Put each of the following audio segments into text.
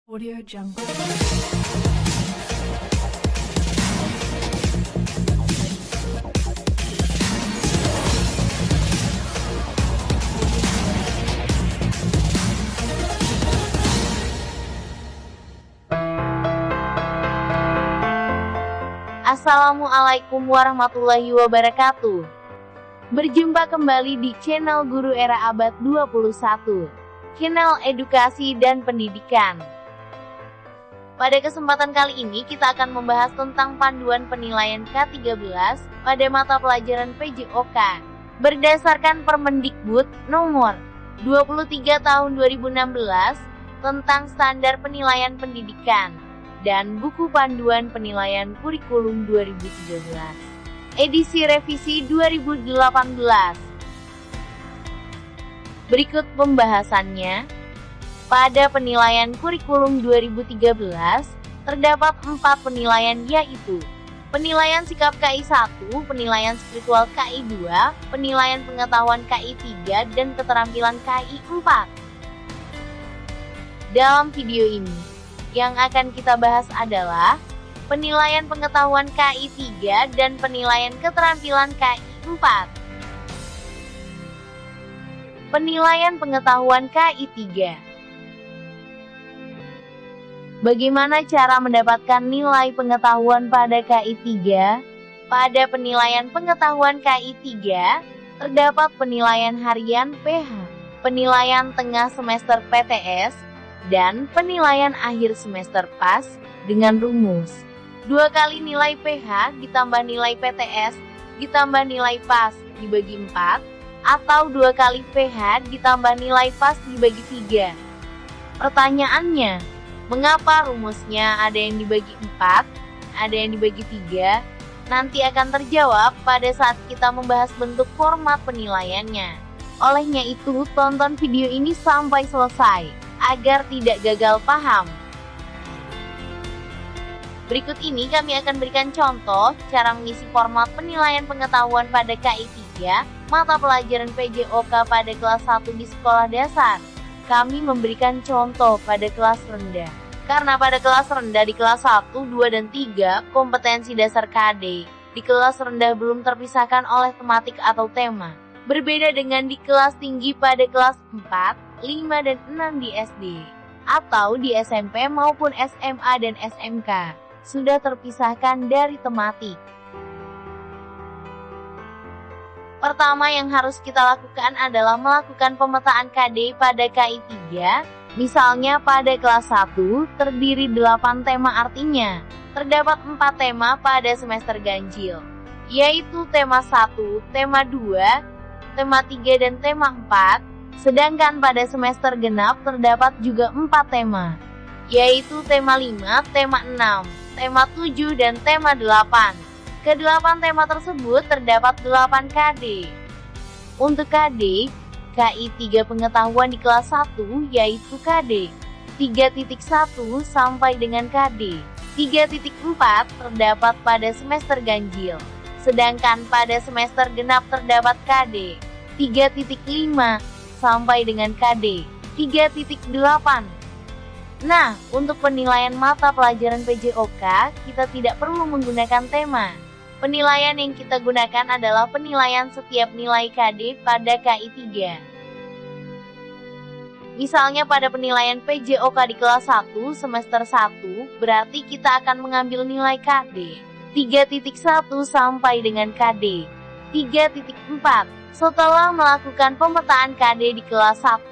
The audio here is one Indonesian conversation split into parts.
Audio Jungle. Assalamualaikum warahmatullahi wabarakatuh. Berjumpa kembali di channel Guru Era Abad 21, channel edukasi dan pendidikan. Pada kesempatan kali ini kita akan membahas tentang panduan penilaian K13 pada mata pelajaran PJOK berdasarkan Permendikbud nomor 23 tahun 2016 tentang standar penilaian pendidikan dan buku panduan penilaian kurikulum 2013 edisi revisi 2018. Berikut pembahasannya. Pada penilaian kurikulum 2013, terdapat 4 penilaian yaitu penilaian sikap KI 1, penilaian spiritual KI 2, penilaian pengetahuan KI 3, dan keterampilan KI 4. Dalam video ini, yang akan kita bahas adalah penilaian pengetahuan KI 3 dan penilaian keterampilan KI 4. Penilaian pengetahuan KI 3. Bagaimana cara mendapatkan nilai pengetahuan pada KI 3? Pada penilaian pengetahuan KI 3, terdapat penilaian harian PH, penilaian tengah semester PTS, dan penilaian akhir semester PAS dengan rumus 2 kali nilai PH ditambah nilai PTS ditambah nilai PAS dibagi 4, atau 2 kali PH ditambah nilai PAS dibagi 3. Pertanyaannya, mengapa rumusnya ada yang dibagi 4, ada yang dibagi 3? Nanti akan terjawab pada saat kita membahas bentuk format penilaiannya. Olehnya itu, tonton video ini sampai selesai, agar tidak gagal paham. Berikut ini kami akan berikan contoh cara mengisi format penilaian pengetahuan pada KI 3, mata pelajaran PJOK pada kelas 1 di sekolah dasar. Kami memberikan contoh pada kelas rendah. Karena pada kelas rendah di kelas 1, 2, dan 3, kompetensi dasar KD, di kelas rendah belum terpisahkan oleh tematik atau tema. Berbeda dengan di kelas tinggi pada kelas 4, 5, dan 6 di SD, atau di SMP maupun SMA dan SMK, sudah terpisahkan dari tematik. Pertama yang harus kita lakukan adalah melakukan pemetaan KD pada KI 3, misalnya pada kelas 1, terdiri 8 tema artinya, terdapat 4 tema pada semester ganjil, yaitu tema 1, tema 2, tema 3, dan tema 4, sedangkan pada semester genap terdapat juga 4 tema, yaitu tema 5, tema 6, tema 7, dan tema 8. Ke-8 tema tersebut terdapat 8 KD. Untuk KD, KI 3 pengetahuan di kelas 1 yaitu KD 3.1 sampai dengan KD 3.4 terdapat pada semester ganjil. Sedangkan pada semester genap terdapat KD 3.5 sampai dengan KD 3.8. Nah, untuk penilaian mata pelajaran PJOK, kita tidak perlu menggunakan tema. Penilaian yang kita gunakan adalah penilaian setiap nilai KD pada KI 3. Misalnya pada penilaian PJOK di kelas 1 semester 1, berarti kita akan mengambil nilai KD 3.1 sampai dengan KD 3.4. Setelah melakukan pemetaan KD di kelas 1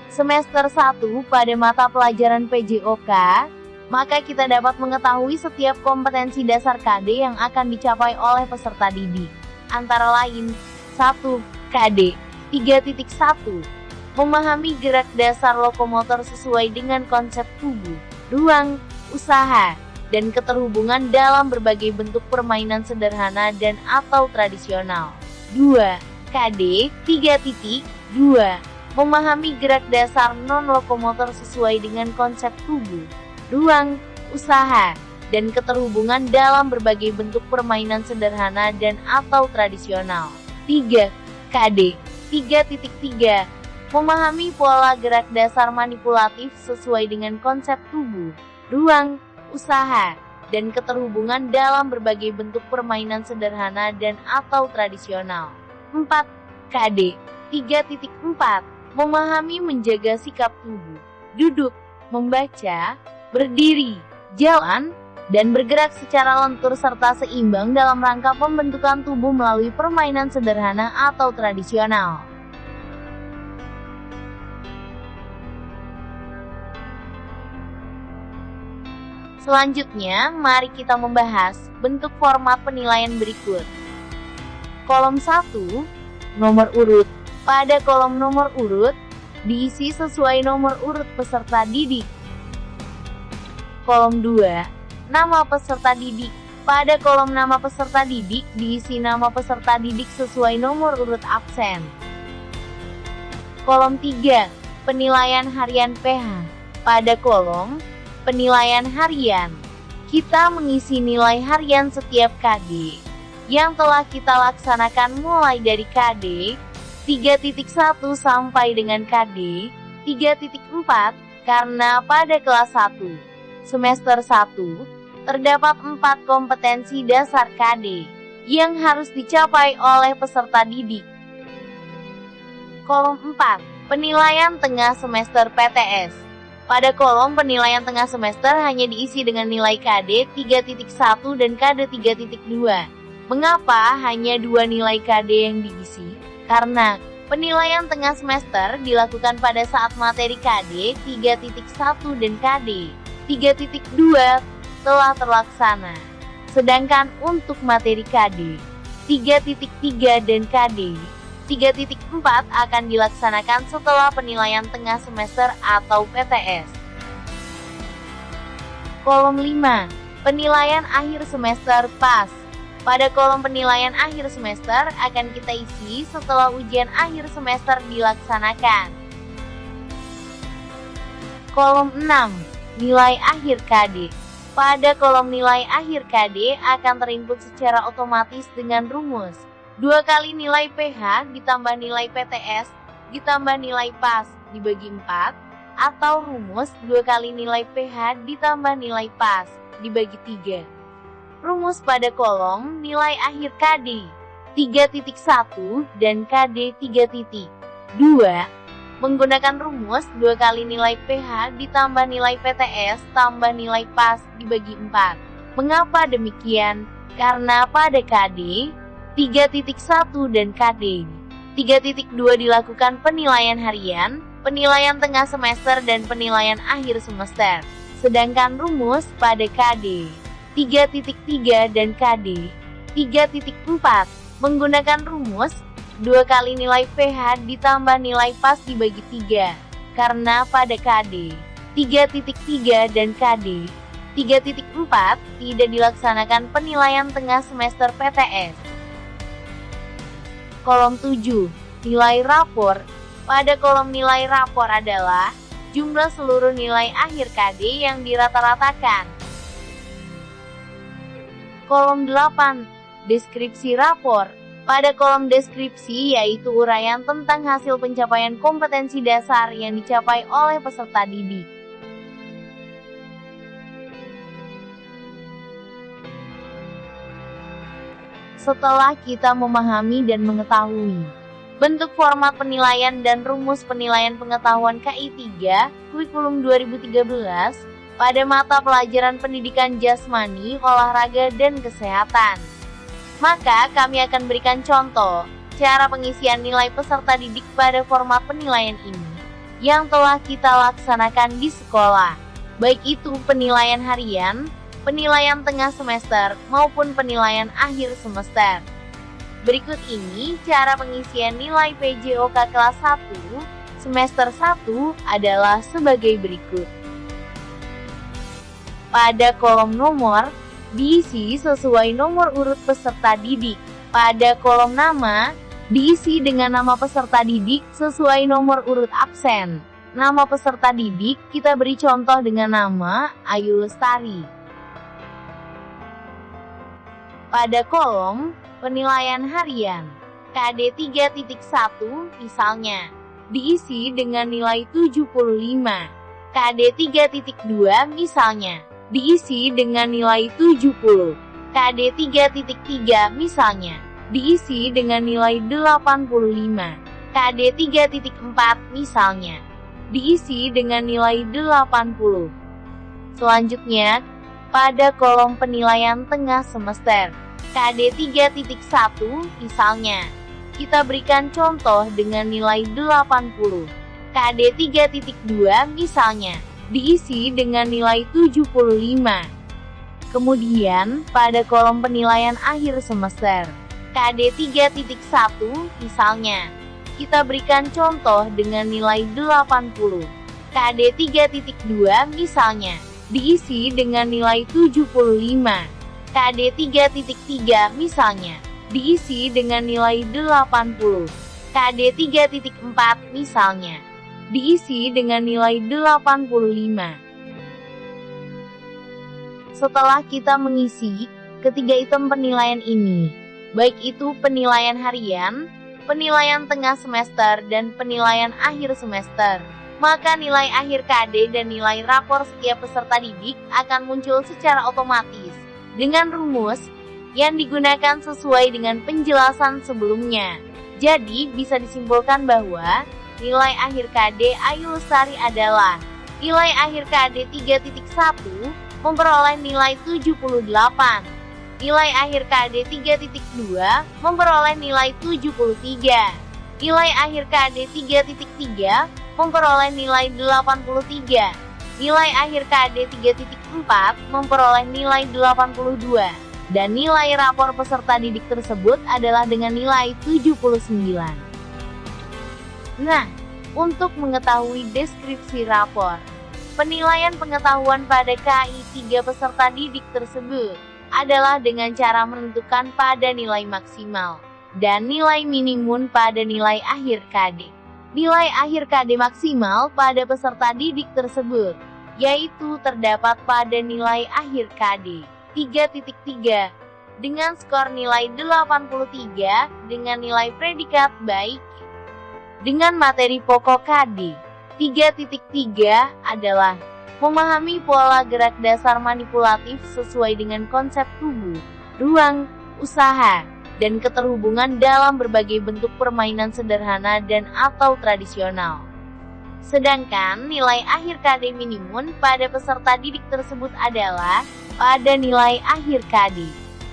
semester 1 pada mata pelajaran PJOK, maka kita dapat mengetahui setiap kompetensi dasar KD yang akan dicapai oleh peserta didik. Antara lain, 1. KD 3.1. Memahami gerak dasar lokomotor sesuai dengan konsep tubuh, ruang, usaha, dan keterhubungan dalam berbagai bentuk permainan sederhana dan atau tradisional. 2. KD 3.2. Memahami gerak dasar non-lokomotor sesuai dengan konsep tubuh, ruang, usaha, dan keterhubungan dalam berbagai bentuk permainan sederhana dan atau tradisional. 3. KD 3.3. Memahami pola gerak dasar manipulatif sesuai dengan konsep tubuh, ruang, usaha, dan keterhubungan dalam berbagai bentuk permainan sederhana dan atau tradisional. 4. KD 3.4. Memahami menjaga sikap tubuh, duduk, membaca, berdiri, jalan, dan bergerak secara lentur serta seimbang dalam rangka pembentukan tubuh melalui permainan sederhana atau tradisional. Selanjutnya, mari kita membahas bentuk format penilaian berikut. Kolom 1, nomor urut. Pada kolom nomor urut, diisi sesuai nomor urut peserta didik. Kolom 2, nama peserta didik. Pada kolom nama peserta didik, diisi nama peserta didik sesuai nomor urut absen. Kolom 3, penilaian harian PH. Pada kolom penilaian harian, kita mengisi nilai harian setiap KD yang telah kita laksanakan mulai dari KD 3.1 sampai dengan KD 3.4 karena pada kelas 1 semester 1 terdapat 4 kompetensi dasar KD yang harus dicapai oleh peserta didik. Kolom 4, penilaian tengah semester PTS. Pada kolom penilaian tengah semester hanya diisi dengan nilai KD 3.1 dan KD 3.2. Mengapa hanya 2 nilai KD yang diisi? Karena penilaian tengah semester dilakukan pada saat materi KD 3.1 dan KD 3.2 telah terlaksana. Sedangkan untuk materi KD 3.3 dan KD 3.4 akan dilaksanakan setelah penilaian tengah semester atau PTS. Kolom 5, penilaian akhir semester PAS. Pada kolom penilaian akhir semester akan kita isi setelah ujian akhir semester dilaksanakan. Kolom 6, nilai akhir KD. Pada kolom nilai akhir KD akan terinput secara otomatis dengan rumus 2 kali nilai PH ditambah nilai PTS ditambah nilai PAS dibagi 4 atau rumus 2 kali nilai PH ditambah nilai PAS dibagi 3. Rumus pada kolom nilai akhir KD 3.1 dan KD 3.2 menggunakan rumus 2 kali nilai PH ditambah nilai PTS tambah nilai PAS dibagi 4. Mengapa demikian? Karena pada KD 3.1 dan KD 3.2 dilakukan penilaian harian, penilaian tengah semester dan penilaian akhir semester. Sedangkan rumus pada KD 3.3 dan KD 3.4 menggunakan rumus 2 kali nilai PH ditambah nilai PAS dibagi 3. Karena pada KD 3.3 dan KD 3.4 tidak dilaksanakan penilaian tengah semester PTS. Kolom 7, nilai rapor. Pada kolom nilai rapor adalah jumlah seluruh nilai akhir KD yang dirata-ratakan. Kolom 8, deskripsi rapor. Pada kolom deskripsi yaitu uraian tentang hasil pencapaian kompetensi dasar yang dicapai oleh peserta didik. Setelah kita memahami dan mengetahui bentuk format penilaian dan rumus penilaian pengetahuan KI 3, kurikulum 2013, pada mata pelajaran pendidikan jasmani, olahraga, dan kesehatan, maka kami akan berikan contoh cara pengisian nilai peserta didik pada format penilaian ini yang telah kita laksanakan di sekolah, baik itu penilaian harian, penilaian tengah semester, maupun penilaian akhir semester. Berikut ini cara pengisian nilai PJOK kelas 1 semester 1 adalah sebagai berikut. Pada kolom nomor, diisi sesuai nomor urut peserta didik. Pada kolom nama, diisi dengan nama peserta didik sesuai nomor urut absen. Nama peserta didik kita beri contoh dengan nama Ayu Lestari. Pada kolom penilaian harian KD 3.1 misalnya, diisi dengan nilai 75. KD 3.2 misalnya, diisi dengan nilai 70. KD 3.3 misalnya, diisi dengan nilai 85. KD 3.4 misalnya, diisi dengan nilai 80. Selanjutnya, pada kolom penilaian tengah semester, KD 3.1 misalnya, kita berikan contoh dengan nilai 80. KD 3.2 misalnya, diisi dengan nilai 75. Kemudian, pada kolom penilaian akhir semester, KD 3.1 misalnya, kita berikan contoh dengan nilai 80. KD 3.2 misalnya, diisi dengan nilai 75. KD 3.3 misalnya, diisi dengan nilai 80. KD 3.4 misalnya, diisi dengan nilai 85. Setelah kita mengisi ketiga item penilaian ini, baik itu penilaian harian, penilaian tengah semester, dan penilaian akhir semester, maka nilai akhir KD dan nilai rapor setiap peserta didik akan muncul secara otomatis dengan rumus yang digunakan sesuai dengan penjelasan sebelumnya. Jadi, bisa disimpulkan bahwa nilai akhir KD Ayu Lestari adalah nilai akhir KD 3.1 memperoleh nilai 78. Nilai akhir KD 3.2 memperoleh nilai 73. Nilai akhir KD 3.3 memperoleh nilai 83. Nilai akhir KD 3.4 memperoleh nilai 82. Dan nilai rapor peserta didik tersebut adalah dengan nilai 79. Nah, untuk mengetahui deskripsi rapor penilaian pengetahuan pada KI 3 peserta didik tersebut adalah dengan cara menentukan pada nilai maksimal dan nilai minimum pada nilai akhir KD. Nilai akhir KD maksimal pada peserta didik tersebut, yaitu terdapat pada nilai akhir KD 3.3 dengan skor nilai 83 dengan nilai predikat baik. Dengan materi pokok KD 3.3 adalah memahami pola gerak dasar manipulatif sesuai dengan konsep tubuh, ruang, usaha, dan keterhubungan dalam berbagai bentuk permainan sederhana dan atau tradisional. Sedangkan nilai akhir KD minimum pada peserta didik tersebut adalah pada nilai akhir KD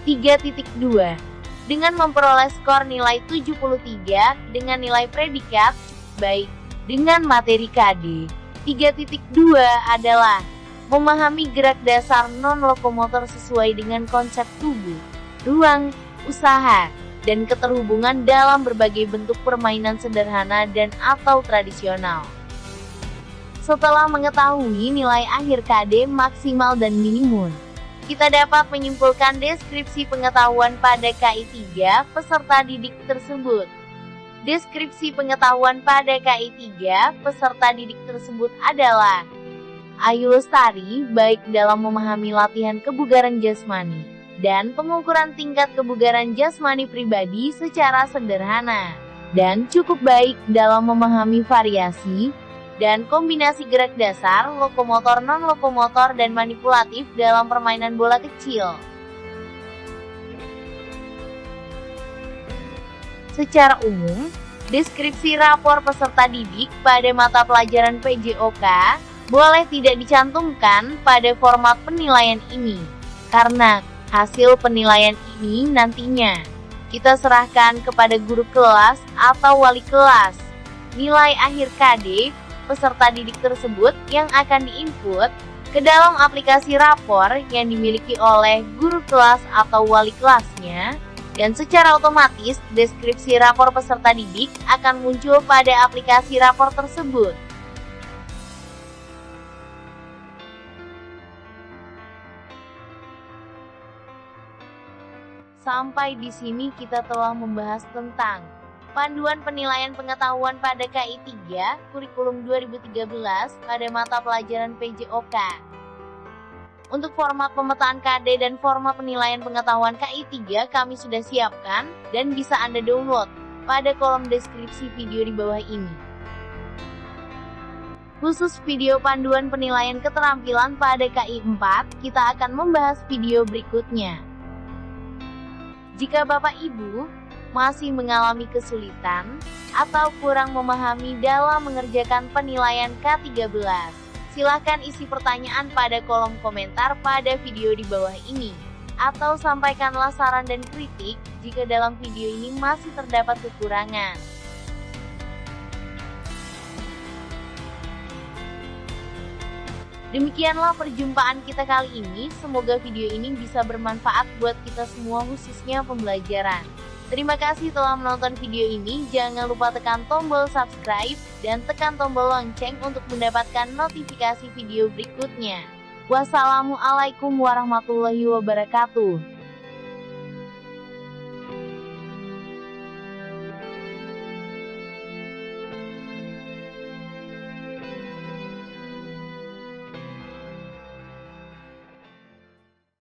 3.2 dengan memperoleh skor nilai 73 dengan nilai predikat baik. Dengan materi KD 3.2 adalah memahami gerak dasar non-lokomotor sesuai dengan konsep tubuh, ruang, usaha, dan keterhubungan dalam berbagai bentuk permainan sederhana dan atau tradisional. Setelah mengetahui nilai akhir KD maksimal dan minimum, kita dapat menyimpulkan deskripsi pengetahuan pada KI 3 peserta didik tersebut. Deskripsi pengetahuan pada KI 3 peserta didik tersebut adalah Ayu Lestari baik dalam memahami latihan kebugaran jasmani dan pengukuran tingkat kebugaran jasmani pribadi secara sederhana, dan cukup baik dalam memahami variasi dan kombinasi gerak dasar lokomotor, non-lokomotor, dan manipulatif dalam permainan bola kecil. Secara umum, deskripsi rapor peserta didik pada mata pelajaran PJOK boleh tidak dicantumkan pada format penilaian ini, karena hasil penilaian ini nantinya kita serahkan kepada guru kelas atau wali kelas. Nilai akhir KD peserta didik tersebut yang akan diinput ke dalam aplikasi rapor yang dimiliki oleh guru kelas atau wali kelasnya, dan secara otomatis deskripsi rapor peserta didik akan muncul pada aplikasi rapor tersebut. Sampai di sini kita telah membahas tentang Panduan Penilaian Pengetahuan pada KI 3 Kurikulum 2013 pada mata pelajaran PJOK. Untuk format pemetaan KD dan format penilaian pengetahuan KI 3 kami sudah siapkan dan bisa Anda download pada kolom deskripsi video di bawah ini. Khusus video panduan penilaian keterampilan pada KI 4, kita akan membahas video berikutnya. Jika Bapak Ibu masih mengalami kesulitan atau kurang memahami dalam mengerjakan penilaian K13, silahkan isi pertanyaan pada kolom komentar pada video di bawah ini. Atau sampaikanlah saran dan kritik jika dalam video ini masih terdapat kekurangan. Demikianlah perjumpaan kita kali ini, semoga video ini bisa bermanfaat buat kita semua khususnya pembelajaran. Terima kasih telah menonton video ini, jangan lupa tekan tombol subscribe, dan tekan tombol lonceng untuk mendapatkan notifikasi video berikutnya. Wassalamualaikum warahmatullahi wabarakatuh.